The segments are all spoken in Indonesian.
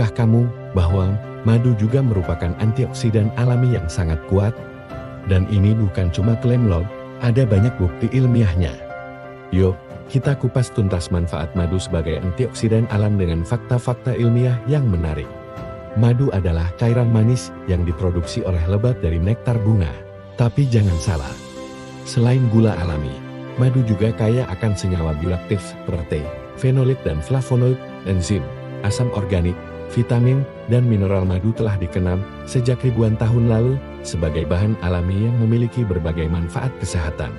Tahukah kamu bahwa madu juga merupakan antioksidan alami yang sangat kuat? Dan ini bukan cuma klaim loh, ada banyak bukti ilmiahnya. Yuk, kita kupas tuntas manfaat madu sebagai antioksidan alam dengan fakta-fakta ilmiah yang menarik. Madu adalah cairan manis yang diproduksi oleh lebah dari nektar bunga. Tapi jangan salah, selain gula alami, madu juga kaya akan senyawa bioaktif seperti fenolit dan flavonoid, enzim, asam organik, vitamin, dan mineral. Madu telah dikenal sejak ribuan tahun lalu sebagai bahan alami yang memiliki berbagai manfaat kesehatan.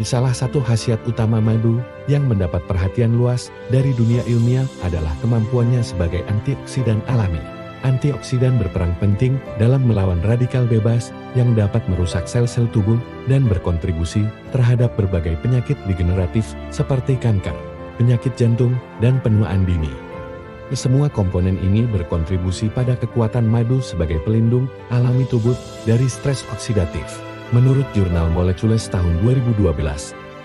Salah satu khasiat utama madu yang mendapat perhatian luas dari dunia ilmiah adalah kemampuannya sebagai antioksidan alami. Antioksidan berperan penting dalam melawan radikal bebas yang dapat merusak sel-sel tubuh dan berkontribusi terhadap berbagai penyakit degeneratif seperti kanker, penyakit jantung, dan penuaan dini. Semua komponen ini berkontribusi pada kekuatan madu sebagai pelindung alami tubuh dari stres oksidatif. Menurut jurnal Molecules tahun 2012,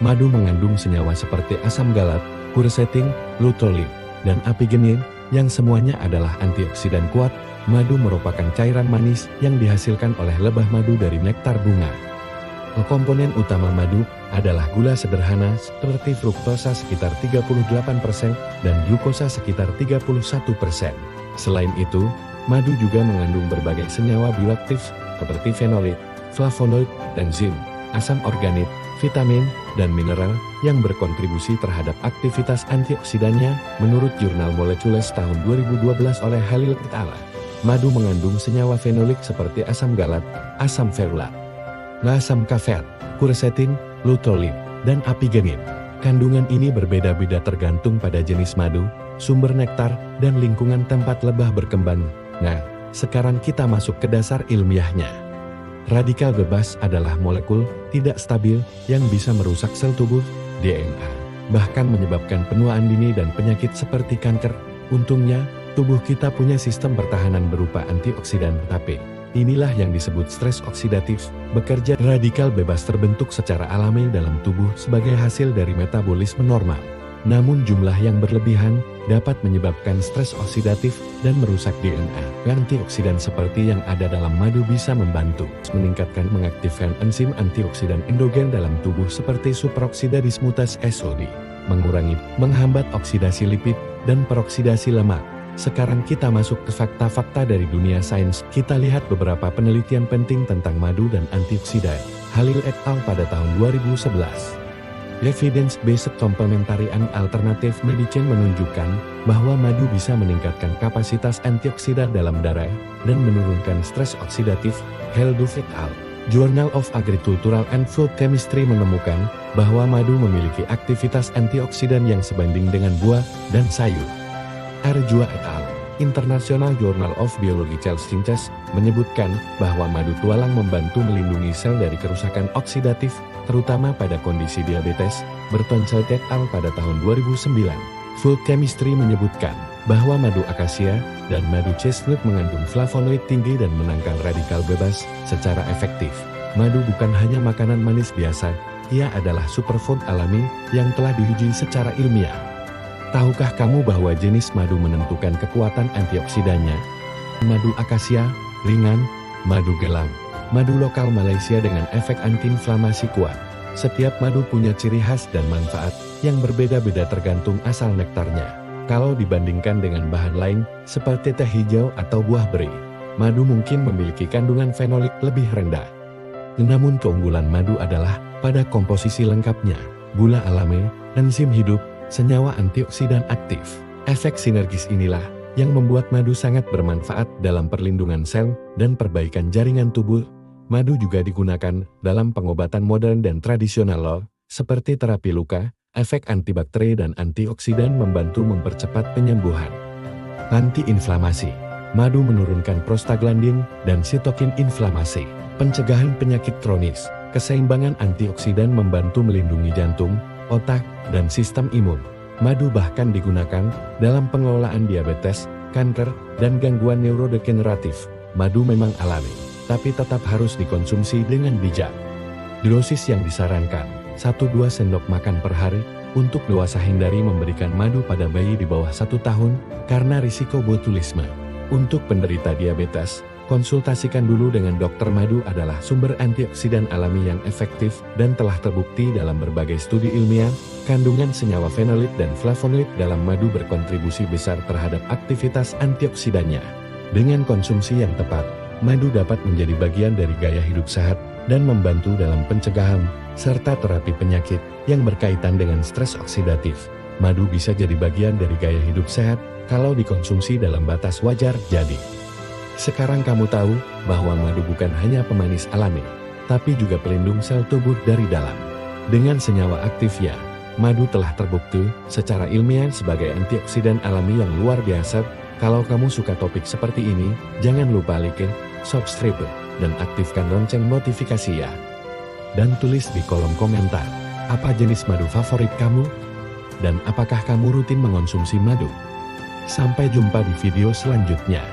madu mengandung senyawa seperti asam galat, quercetin, luteolin, dan apigenin, yang semuanya adalah antioksidan kuat. Madu merupakan cairan manis yang dihasilkan oleh lebah madu dari nektar bunga. Komponen utama madu adalah gula sederhana seperti fruktosa sekitar 38% dan glukosa sekitar 31%. Selain itu, madu juga mengandung berbagai senyawa bioaktif seperti fenolit, flavonoid, enzim, asam organik, vitamin, dan mineral yang berkontribusi terhadap aktivitas antioksidannya. Menurut jurnal Molecules tahun 2012 oleh Halil et al., madu mengandung senyawa fenolik seperti asam galat, asam ferulat, asam kafeat, quercetin, luteolin, dan apigenin. Kandungan ini berbeda-beda tergantung pada jenis madu, sumber nektar, dan lingkungan tempat lebah berkembang. Nah, sekarang kita masuk ke dasar ilmiahnya. Radikal bebas adalah molekul tidak stabil yang bisa merusak sel tubuh, DNA, bahkan menyebabkan penuaan dini dan penyakit seperti kanker. Untungnya, tubuh kita punya sistem pertahanan berupa antioksidan, tapi inilah yang disebut stres oksidatif. Bekerja radikal bebas terbentuk secara alami dalam tubuh sebagai hasil dari metabolisme normal. Namun jumlah yang berlebihan dapat menyebabkan stres oksidatif dan merusak DNA. Antioksidan seperti yang ada dalam madu bisa membantu meningkatkan mengaktifkan enzim antioksidan endogen dalam tubuh seperti supraoksida dismutase SOD, mengurangi, menghambat oksidasi lipid, dan peroksidasi lemak. Sekarang kita masuk ke fakta-fakta dari dunia sains. Kita lihat beberapa penelitian penting tentang madu dan antioksidan. Halil et al. Pada tahun 2011. Evidence-based complementary and alternative medicine menunjukkan bahwa madu bisa meningkatkan kapasitas antioksidan dalam darah dan menurunkan stres oksidatif. Helduv et al. Journal of Agricultural and Food Chemistry menemukan bahwa madu memiliki aktivitas antioksidan yang sebanding dengan buah dan sayur. Arjua et al. International Journal of Biological Sciences menyebutkan bahwa madu tualang membantu melindungi sel dari kerusakan oksidatif, terutama pada kondisi diabetes. Bertonselt et al. Pada tahun 2009. Food Chemistry menyebutkan bahwa madu akasia dan madu chestnut mengandung flavonoid tinggi dan menangkal radikal bebas secara efektif. Madu bukan hanya makanan manis biasa, ia adalah superfood alami yang telah diuji secara ilmiah. Tahukah kamu bahwa jenis madu menentukan kekuatan antioksidannya? Madu akasia, ringan, madu gelang, madu lokal Malaysia dengan efek antiinflamasi kuat. Setiap madu punya ciri khas dan manfaat yang berbeda-beda tergantung asal nektarnya. Kalau dibandingkan dengan bahan lain, seperti teh hijau atau buah beri, madu mungkin memiliki kandungan fenolik lebih rendah. Namun keunggulan madu adalah pada komposisi lengkapnya, gula alami, enzim hidup, senyawa antioksidan aktif. Efek sinergis inilah yang membuat madu sangat bermanfaat dalam perlindungan sel dan perbaikan jaringan tubuh. Madu juga digunakan dalam pengobatan modern dan tradisional loh, seperti terapi luka, efek antibakteri dan antioksidan membantu mempercepat penyembuhan. Antiinflamasi. Madu menurunkan prostaglandin dan sitokin inflamasi. Pencegahan penyakit kronis. Keseimbangan antioksidan membantu melindungi jantung, otak, dan sistem imun. Madu bahkan digunakan dalam pengelolaan diabetes, kanker, dan gangguan neurodegeneratif. Madu memang alami, tapi tetap harus dikonsumsi dengan bijak. Dosis yang disarankan, 1-2 sendok makan per hari, Untuk dewasa, hindari memberikan madu pada bayi di bawah 1 tahun karena risiko botulisme. Untuk penderita diabetes, konsultasikan dulu dengan dokter. Madu adalah sumber antioksidan alami yang efektif dan telah terbukti dalam berbagai studi ilmiah. Kandungan senyawa fenolit dan flavonoid dalam madu berkontribusi besar terhadap aktivitas antioksidannya. Dengan konsumsi yang tepat, madu dapat menjadi bagian dari gaya hidup sehat dan membantu dalam pencegahan serta terapi penyakit yang berkaitan dengan stres oksidatif. Madu bisa jadi bagian dari gaya hidup sehat kalau dikonsumsi dalam batas wajar. Jadi, sekarang kamu tahu bahwa madu bukan hanya pemanis alami, tapi juga pelindung sel tubuh dari dalam. Dengan senyawa aktifnya, madu telah terbukti secara ilmiah sebagai antioksidan alami yang luar biasa. Kalau kamu suka topik seperti ini, jangan lupa like, subscribe, dan aktifkan lonceng notifikasi ya. Dan tulis di kolom komentar, apa jenis madu favorit kamu? Dan apakah kamu rutin mengonsumsi madu? Sampai jumpa di video selanjutnya.